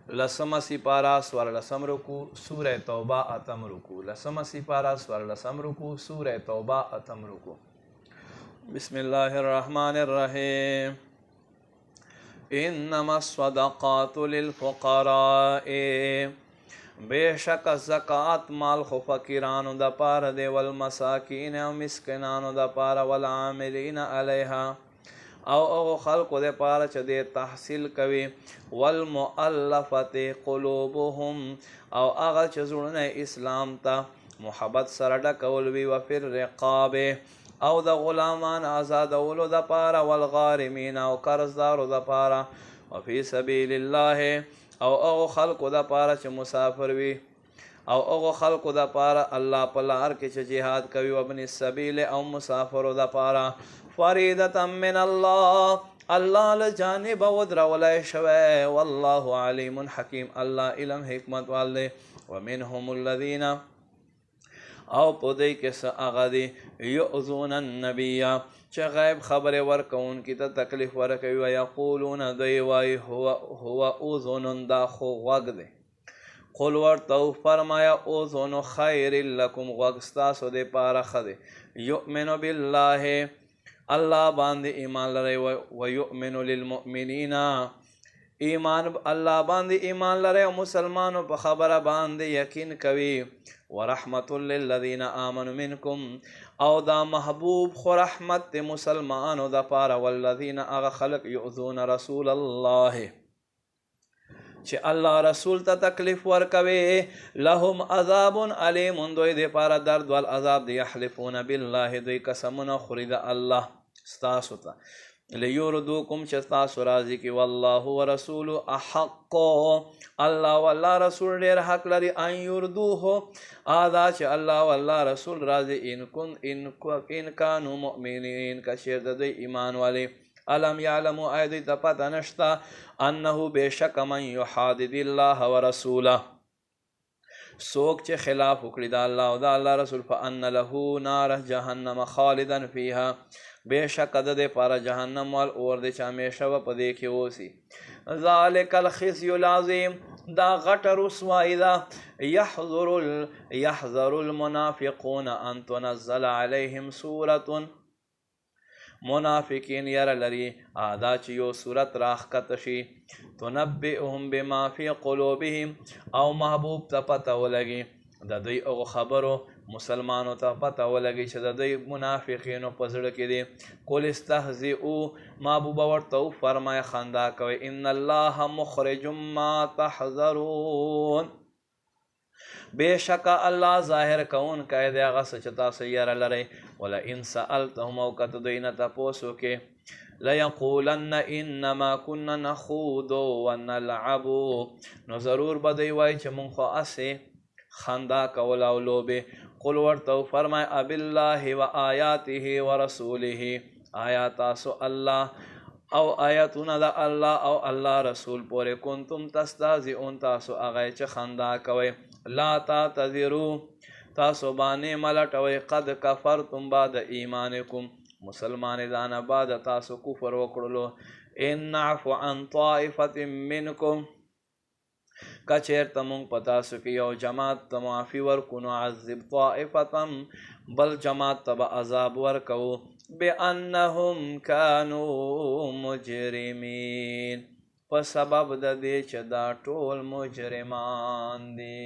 لسم سپارہ سور لسم رکو سورہ توبہ اتم رکو. لسم سپارہ سور لسم رکو سورہ توبہ اتم رکو. بسم اللہ الرحمن الرحیم. انما الصدقات للفقراء، بے شک زکات مال خو فقیرانو د پاره دی، والمساکین او مسکینانو د پاره، والعاملین علیها او خلقو د پاره چې د تحصیل کوي، والمؤلفت قلوبهم او هغه چې زړونه اسلام ته محبت سره ډکول وي، وفي الرقاب او د غلامان آزادولو د پاره، والغارمین او قرضدارو د پاره، وفي سبیل الله او خلقو د پاره چې مسافر وي، او خلقو د پاره الله په لار کې چې جهاد کوي، وابن السبیل او مسافرو د پاره، فریضة من الله الله له جانب ودرولای شوی، والله علیم حکیم الله علم حکمت والے. ومنهم الذین او پدې کې څه هغه دي یؤذون النبی چې غیب خبره ورکون کی ته تکلیف ورکوي، ویقولون دوی وای هو اذن دا خو غوږ دی. قل ورته فرمایا اذن خیر لکم غوږ ستاسو د پاره ښه دی. یؤمن بالله الله باندې ایمان لري، ویؤمن للمؤمنین ایمان الله باندې ایمان لري او مسلمانو په خبره باندې یقین کوي، ورحمت للذین آمنوا منکم او دا محبوب خو رحمت مسلمانو د پاره، والذین اغه خلق یؤذون رسول الله چې الله رسول ته تکلیف ورکوي، لهم عذاب علیم دوی د پاره درد والعذاب دی، یحلفون بالله دوی قسمونه خوري د الله ستاسو ته، لیردوکم چې تاسو راضي کی، والله ورسوله احق الله والله رسول ډیر حق لري، ان یردوه ادا چې الله والله رسول راضي، ان کانوا مؤمنین کشیر د دوی ایمان والی. الم یعلموا ایدی ته پته نشته انه بشک من یحادد الله ورسوله څوک چې خلاف وکړي د الله او د الله رسول، فان له نار جهنم خالدا فیها بشک د دې پاره جهنم وال اور د چې همیشه په دې کې اوسي. ذالک الخزي العظیم دا غټ رسوایی ده. یحذر المنافقون ان تنزل علیهم سورة منافقین یره لري دا چې یو صورت راښکته شي، تنبئهم بما فی قلوبهم او محبوب ته پته ولګي د دوی هغو خبرو، مسلمانو ته پته ولګي چې د دوی منافقینو په زړه کې دي. قل استهزئوا محبوبه ورته وفرمایه خندا کوئ، ان الله مخرج ما تحذرون بېشکه الله ظاهر کوونکی دی هغه څه چې تاسو یره لرئ. ولئن سألتهم او که ته دوی نه تپوس وکړې، لیقولن انما كنا نخوض ونلعب نو ضرور به دوی وایي چې مونږ خو هسې خندا کول او لوبې. قل ورته وفرمایه ابالله و آیاته و رسوله آیا تاسو الله او آیاتونه د الله او الله رسول پورې کنتم تستهزئون تاسو هغه چې خندا کوئ، لا تعتذروا تاسو باندې ملټوئ، قد کفرتم بعد ایمانکم مسلمانانو بعد تاسو کفر وکړلو. ان نعفو عن طائفة منکم کچیرته مونږ په تاسو کې یو جماعت ته معافي ورکو، نعذب طائفة بل جماعت ته به عذاب ورکوو، بأنهم كانوا مجرمین په سبب د دې چې دا ټول مجرمان دي.